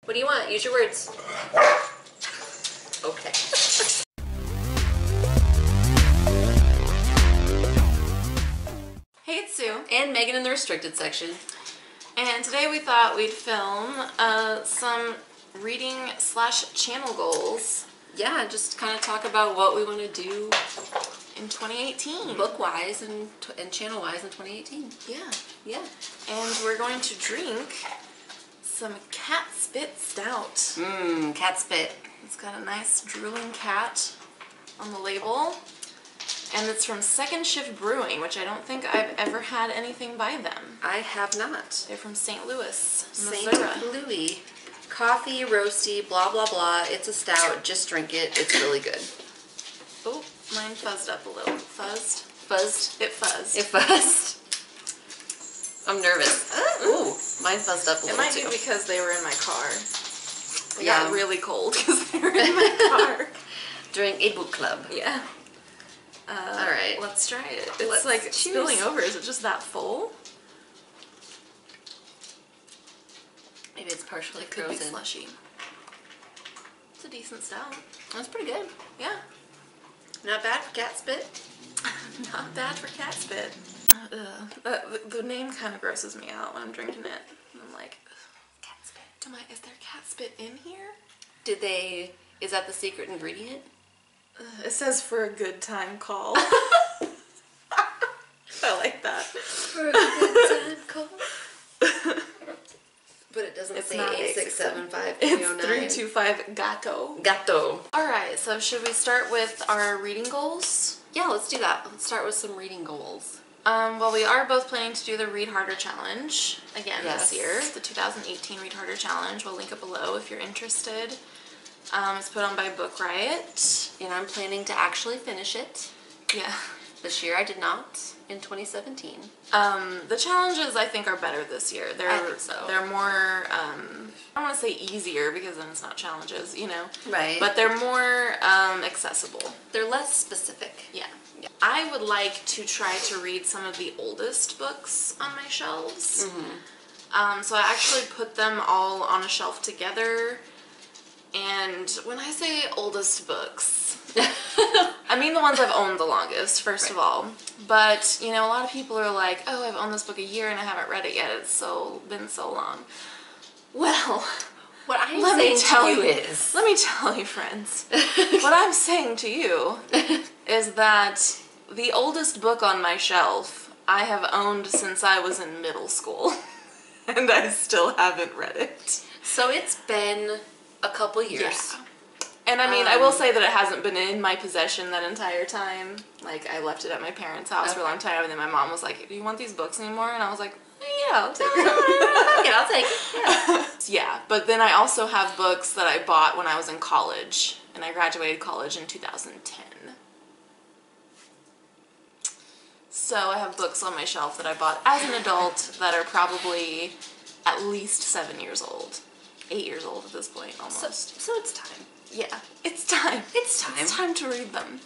What do you want? Use your words. Okay. Hey, it's Sue. And Megan in the restricted section. And today we thought we'd film some reading/channel goals. Yeah, just kind of talk about what we want to do in 2018. Book-wise and channel-wise in 2018. Yeah. Yeah. And we're going to drink some Cat Spit Stout. Mmm, cat spit. It's got a nice drooling cat on the label. And it's from Shift Brewing, which I don't think I've ever had anything by them. I have not. They're from St. Louis, St. Missouri. Louis. Coffee, roasty, blah, blah, blah. It's a stout. Just drink it. It's really good. Oh, mine fuzzed up a little. Fuzzed? Fuzzed? It fuzzed. It fuzzed. I'm nervous. Ooh, mine fuzzed up a little too. It might be because they were in my car. They Yeah. got really cold because they were in my car. During a book club. Yeah. All right. Let's try it. It's Let's like cheers. spilling over. Is it just that full? Maybe it's partially It could be frozen. slushy. It's a decent stout. That's pretty good. Yeah. Not bad for cat spit. Not bad for cat spit. The name kind of grosses me out when I'm drinking it. I'm like, cat spit. Is there cat spit in here? Is that the secret ingredient? It says for a good time call. I like that. For a good time call. But it doesn't It's say not 8675 It's 325 gato. Gato. Alright, so should we start with our reading goals? Yeah, let's do that. Let's start with some reading goals. Well, we are both planning to do the Read Harder Challenge again Yes. this year. The 2018 Read Harder Challenge. We'll link it below if you're interested. It's put on by Book Riot. And I'm planning to actually finish it. Yeah. This year I did not. In 2017. The challenges I think are better this year. I think so. They're more, I don't want to say easier because then it's not challenges, you know. Right. But they're more accessible. They're less specific. Yeah. I would like to try to read some of the oldest books on my shelves. Mm-hmm. So I actually put them all on a shelf together. And when I say oldest books, I mean the ones I've owned the longest, first of all. But, you know, a lot of people are like, oh, I've owned this book a year and I haven't read it yet. It's been so long. Well, What I'm let me saying tell to you is... Let me tell you, friends. What I'm saying to you is that the oldest book on my shelf I have owned since I was in middle school. And I still haven't read it. So it's been a couple years. Yeah. And I mean, I will say that it hasn't been in my possession that entire time. Like, I left it at my parents' house for a long time, and then my mom was like, do you want these books anymore? And I was like, yeah, I'll take them. Okay, I'll take it. Yeah. Yeah, but then I also have books that I bought when I was in college, and I graduated college in 2010. So I have books on my shelf that I bought as an adult that are probably at least 7 years old. 8 years old at this point, almost. So it's time. Yeah, it's time. It's time. It's time to read them.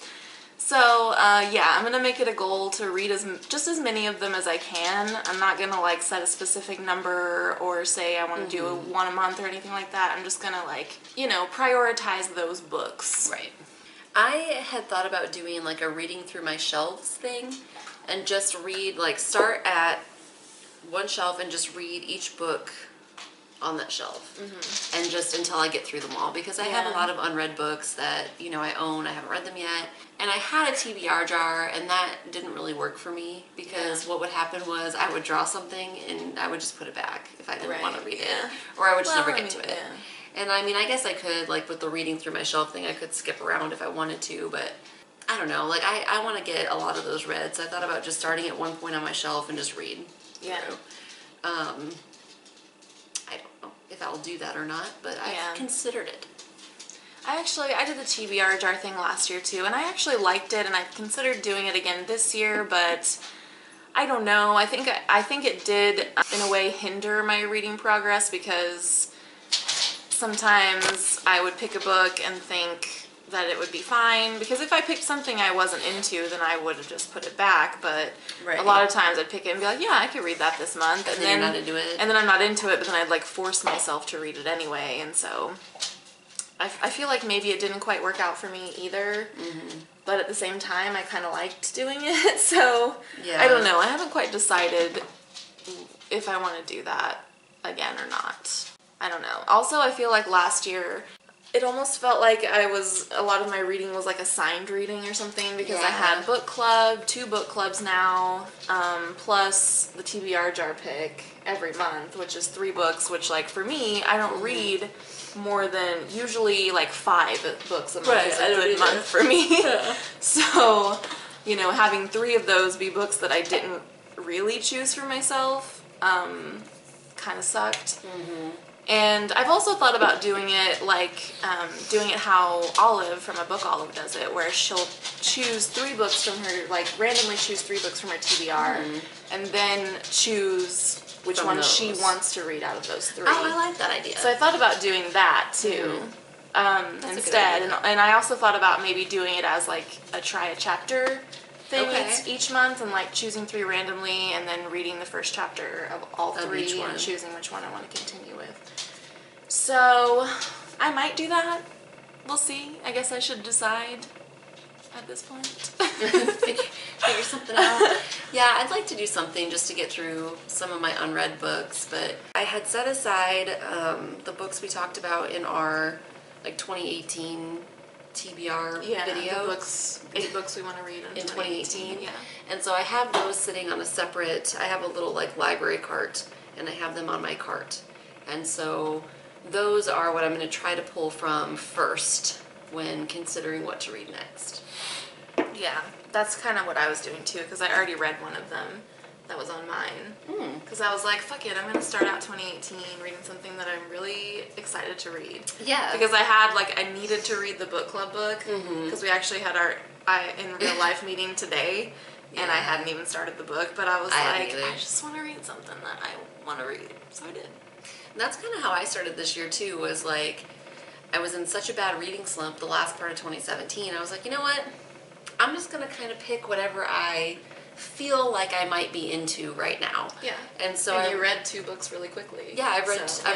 So, yeah, I'm going to make it a goal to read just as many of them as I can. I'm not going to, like, set a specific number or say I want to do one a month or anything like that. I'm just going to, like, you know, prioritize those books. Right. I had thought about doing, like, a reading through my shelves thing and just read, like, start at one shelf and just read each book on that shelf, and just until I get through them all, because I have a lot of unread books that, you know, I own, I haven't read them yet, and I had a TBR jar, and that didn't really work for me, because what would happen was I would draw something, and I would just put it back if I didn't want to read it, or I would just never get to it. And I mean, I guess I could, like, with the reading through my shelf thing, I could skip around if I wanted to, but I don't know, like, I want to get a lot of those read, so I thought about just starting at one point on my shelf and just read through. I don't know if I'll do that or not, but I've considered it. I did the TBR jar thing last year too, and I actually liked it, and I considered doing it again this year, but I don't know. I think it did, in a way, hinder my reading progress, because sometimes I would pick a book and think, that it would be fine, because if I picked something I wasn't into, then I would have just put it back. But a lot of times I'd pick it and be like, yeah, I could read that this month, and then you're not into it. And then I'm not into it, but then I'd like force myself to read it anyway, and so I feel like maybe it didn't quite work out for me either. But at the same time, I kind of liked doing it, so I don't know. I haven't quite decided if I want to do that again or not. I don't know. Also, I feel like last year, it almost felt like a lot of my reading was like assigned reading or something, because I had book club, 2 book clubs now, plus the TBR jar pick every month, which is 3 books, which like for me, I don't read more than usually like 5 books a month is a good month for me. So, you know, having 3 of those be books that I didn't really choose for myself, kind of sucked. And I've also thought about doing it like, doing it how Olive from a Book Olive does it, where she'll choose 3 books from her, like randomly choose 3 books from her TBR, and then choose which one she wants to read out of those 3. Oh, I like that idea. So I thought about doing that too, instead. And I also thought about maybe doing it as like try a chapter thing each month, and like choosing 3 randomly and then reading the first chapter of all 3 and choosing which one I want to continue with. So I might do that. We'll see. I guess I should decide at this point. Figure something out. Yeah, I'd like to do something just to get through some of my unread books, but I had set aside the books we talked about in our like 2018 TBR video. The 8 books we want to read in 2018. Yeah. And so I have those sitting on a separate, I have a little like library cart, and I have them on my cart. And so those are what I'm going to try to pull from first when considering what to read next. Yeah, that's kind of what I was doing too, because I already read one of them that was on mine. Because I was like, fuck it, I'm going to start out 2018 reading something that I'm really excited to read. Yeah. Because I needed to read the book club book, because we actually had our in real life meeting today, and I hadn't even started the book, but I was I just want to read something that I want to read, so I did. And that's kind of how I started this year too, was like, I was in such a bad reading slump the last part of 2017. I was like, you know what? I'm just going to kind of pick whatever I feel like I might be into right now. Yeah. And so you read 2 books really quickly. Yeah, I've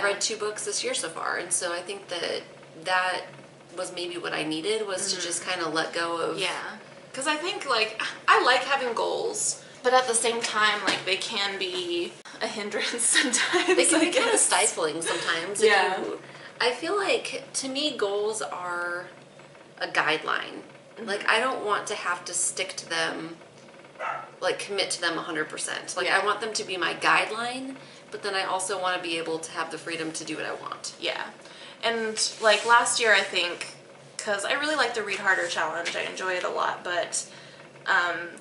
read 2 books this year so far. And so I think that was maybe what I needed, was to just kind of let go of... Yeah. Because I think, like, I like having goals, but at the same time, like, they can be a hindrance sometimes. They can be kind of stifling sometimes. Yeah. I feel like, to me, goals are a guideline. Like, I don't want to have to stick to them, like, commit to them 100%. Like, I want them to be my guideline, but then I also want to be able to have the freedom to do what I want. Yeah. And, like, last year, I think, because I really like the Read Harder challenge, I enjoy it a lot, but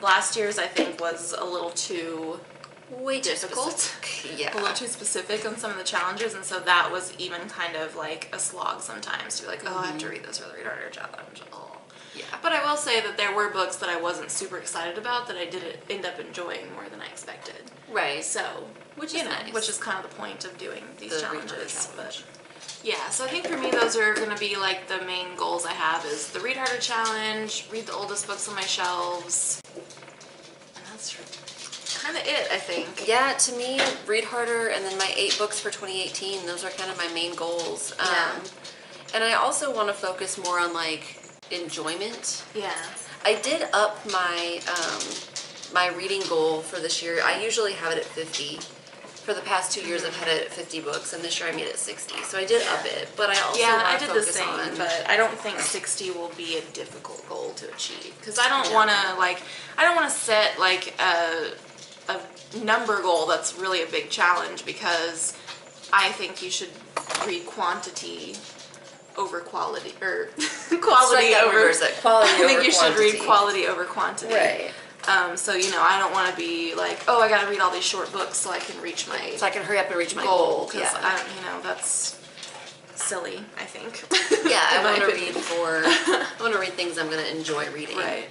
last year's, I think, was a little too... way difficult. Yeah. A little too specific on some of the challenges, and so that was even kind of like a slog sometimes to be like, oh, I have to read this for the Read Harder challenge. Oh. Yeah. But I will say that there were books that I wasn't super excited about that I did end up enjoying more than I expected. Right. So, which is nice. Which is kind of the point of doing these challenges. But yeah, so I think for me those are going to be like the main goals I have, is the Read Harder challenge, read the oldest books on my shelves, and that's kind of it, I think. Yeah, to me, Read Harder and then my 8 books for 2018, those are kind of my main goals. And I also want to focus more on like enjoyment. Yeah. I did up my my reading goal for this year. I usually have it at 50. For the past 2 years, I've had it at 50 books, and this year I made it 60. So I did up it, but I also want to focus on... but I don't think 60 will be a difficult goal to achieve, because I don't want to set like a number goal that's really a big challenge, because I think you should read quantity over quality, or quality over quality. I think you should read quality over quantity. Right. So, I don't want to be like, oh, I got to read all these short books so I can reach my... So I can hurry up and reach my goal. Because, that's silly, I think. Yeah, I want to read things I'm going to enjoy reading. Right.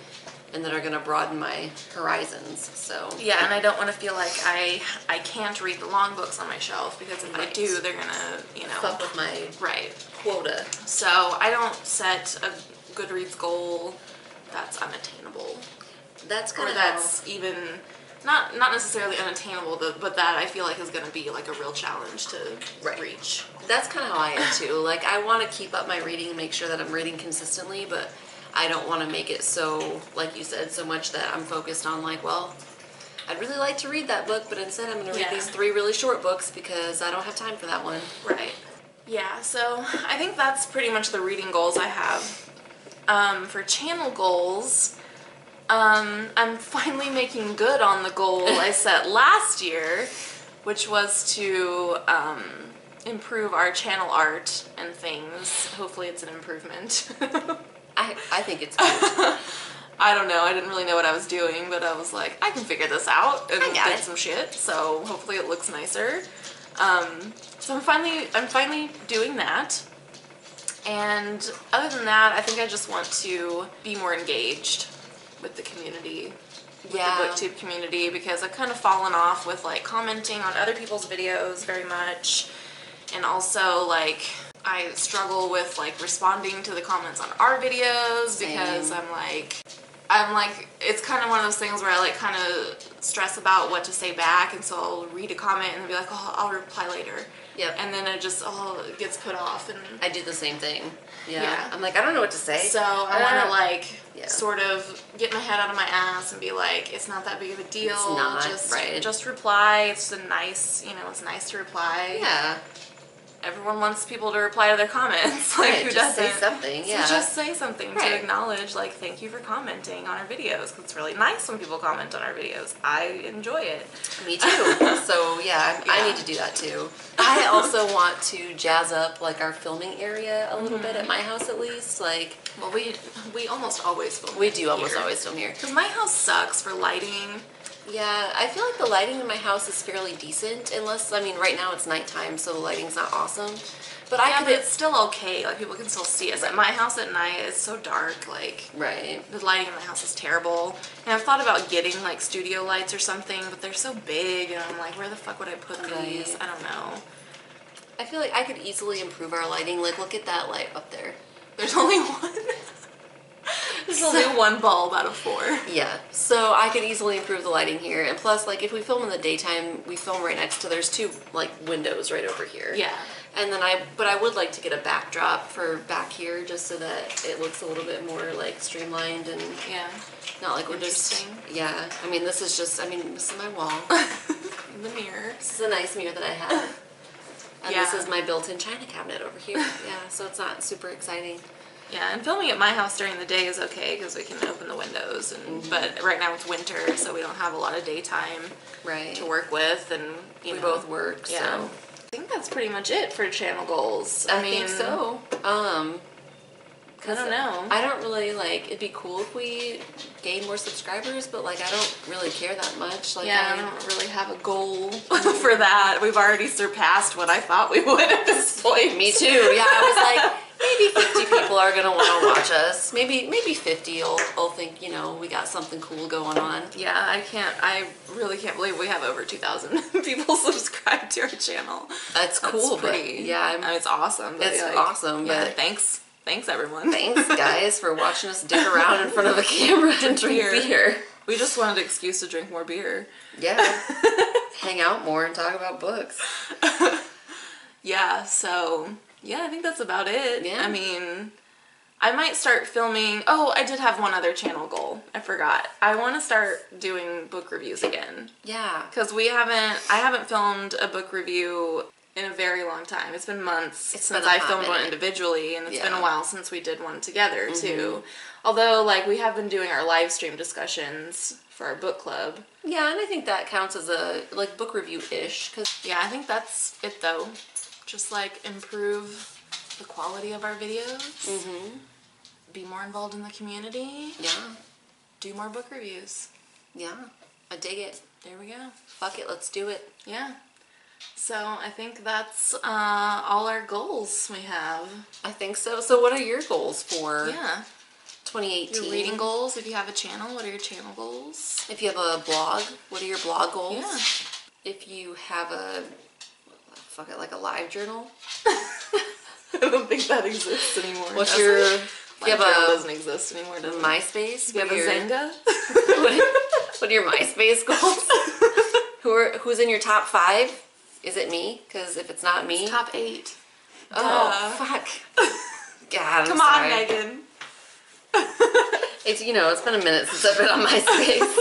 And that are going to broaden my horizons, so... Yeah, and I don't want to feel like I can't read the long books on my shelf, because if I do, they're going to, fuck with my quota. So I don't set Goodreads goal that's unattainable. That's kind of that's even not necessarily unattainable, but that I feel like is going to be like a real challenge to reach. That's kind of how I am too. Like, I want to keep up my reading and make sure that I'm reading consistently, but I don't want to make it so, like you said, so much that I'm focused on like, well, I'd really like to read that book, but instead I'm going to read these 3 really short books because I don't have time for that one. Right. Yeah, so I think that's pretty much the reading goals I have. For channel goals, I'm finally making good on the goal I set last year, which was to improve our channel art and things. Hopefully it's an improvement. I think it's good. I don't know. I didn't really know what I was doing, but I was like, I can figure this out and did some shit. So hopefully it looks nicer. So I'm finally doing that. And other than that, I think I just want to be more engaged with the community, with the BookTube community, because I've kind of fallen off with like commenting on other people's videos very much, and also like I struggle with like responding to the comments on our videos because I'm like it's kind of one of those things where I like kind of stress about what to say back, and so I'll read a comment and be like, oh, I'll reply later. Yep. And then it just all gets put off, and I do the same thing. Yeah. I'm like, I don't know what to say. So I want to like sort of get my head out of my ass and be like, it's not that big of a deal. It's not, just reply. It's a nice, it's nice to reply. Yeah. Everyone wants people to reply to their comments. Like, who just doesn't? say something. Yeah. So just say something to acknowledge, like, thank you for commenting on our videos. Because it's really nice when people comment on our videos. I enjoy it. Me too. So I need to do that too. I also want to jazz up like our filming area a little bit at my house, at least. Like, well, we almost always film. We do almost always film here. Because my house sucks for lighting. Yeah, I feel like the lighting in my house is fairly decent, unless, I mean, right now it's nighttime, so the lighting's not awesome. But but it's still okay. Like, people can still see us. At my house at night, it's so dark. Like, the lighting in my house is terrible. And I've thought about getting, like, studio lights or something, but they're so big, and I'm like, where the fuck would I put these? I don't know. I feel like I could easily improve our lighting. Like, look at that light up there. There's only one. There's only one bulb out of 4. Yeah, so I could easily improve the lighting here. And plus, like, if we film in the daytime, we film right next to, there's 2, like, windows right over here. Yeah. And then but I would like to get a backdrop for back here just so that it looks a little bit more, like, streamlined and not like we're just, I mean, this is my wall. The mirror. This is a nice mirror that I have. And this is my built-in china cabinet over here. Yeah, so it's not super exciting. Yeah, and filming at my house during the day is okay because we can open the windows. And but right now it's winter, so we don't have a lot of daytime to work with, and we both work. Yeah, so I think that's pretty much it for channel goals. I think so. I don't know. I don't really like. It'd be cool if we gain more subscribers, but like I don't really care that much. Like, I don't really have a goal for that. We've already surpassed what I thought we would at this point. Me too. Yeah, I was like, maybe 50 people are gonna want to watch us. Maybe 50 will think, we got something cool going on. Yeah, I really can't believe we have over 2,000 people subscribed to our channel. That's cool. Pretty. I mean, it's awesome. It's awesome. Yeah, but thanks everyone. Thanks guys for watching us dick around in front of a camera and drink beer. We just wanted an excuse to drink more beer. Yeah. Hang out more and talk about books. Yeah, so I think that's about it. Yeah. I mean, I might start filming. Oh, I did have one other channel goal. I forgot. I want to start doing book reviews again. Yeah. Because I haven't filmed a book review in a very long time. It's been months since I filmed one individually, and it's been a while since we did one together too. Although, like, we have been doing our live stream discussions for our book club. Yeah, and I think that counts as a, like, book review-ish. Yeah, I think that's it, though. Just, like, improve the quality of our videos. Be more involved in the community. Yeah. Do more book reviews. Yeah. I dig it. There we go. Fuck it, let's do it. Yeah. So I think that's all our goals we have. I think so. So what are your goals for 2018? Your reading goals, if you have a channel, what are your channel goals? If you have a blog, what are your blog goals? Yeah. If you have like a live journal. I don't think that exists anymore. What's your Do you have journal a doesn't exist anymore, does it? MySpace? Do you have a Zynga? What are your MySpace goals? Who's in your top 5? Is it me? Because if it's not me, It's top 8. oh fuck! God, Come on, Megan. It's it's been a minute since I've been on MySpace.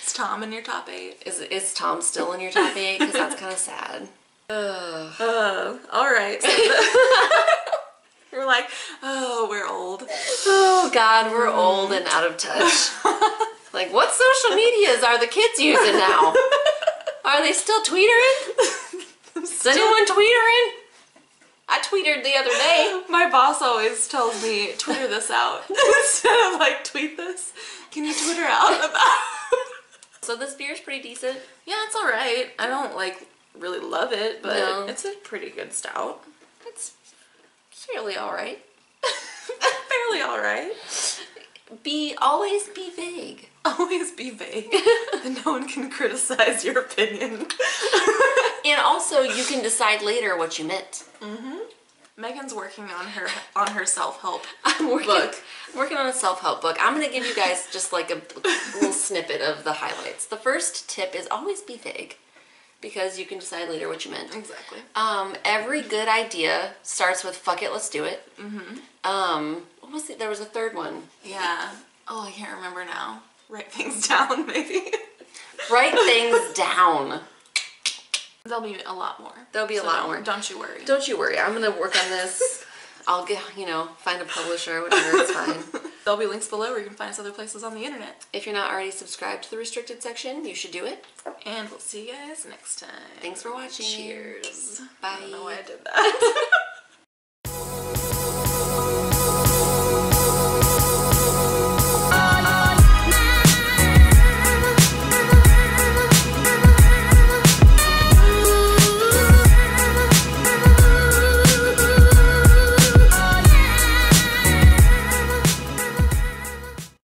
Is Tom in your top 8? Is Tom still in your top 8? Because that's kind of sad. All right. So we're like, oh, we're old. Oh God, we're old and out of touch. Like, what social medias are the kids using now? Are they still tweetering? Is anyone tweetering? I tweeted the other day. My boss always tells me, Twitter this out. Instead of like, tweet this. Can you Twitter out about So this beer's pretty decent. Yeah, it's alright. I don't like really love it, but No. it's a pretty good stout. It's fairly alright. Fairly alright. Always be vague. Always be vague. And no one can criticize your opinion. And also, you can decide later what you meant. Megan's working on her self-help I'm working book. on a self-help book. I'm going to give you guys just like a little snippet of the highlights. The first tip is always be vague, because you can decide later what you meant. Exactly. Every good idea starts with "fuck it, let's do it." What was it? There was a third one. Yeah. Oh, I can't remember now. Write things down, maybe. Write things down. There'll be a lot more. There'll be a lot more. Don't you worry. Don't you worry. I'm gonna work on this. I'll get, find a publisher or whatever. It's fine. There'll be links below where you can find us other places on the internet. If you're not already subscribed to the restricted section, you should do it. And we'll see you guys next time. Thanks for watching. Cheers. Bye. I don't know why I did that.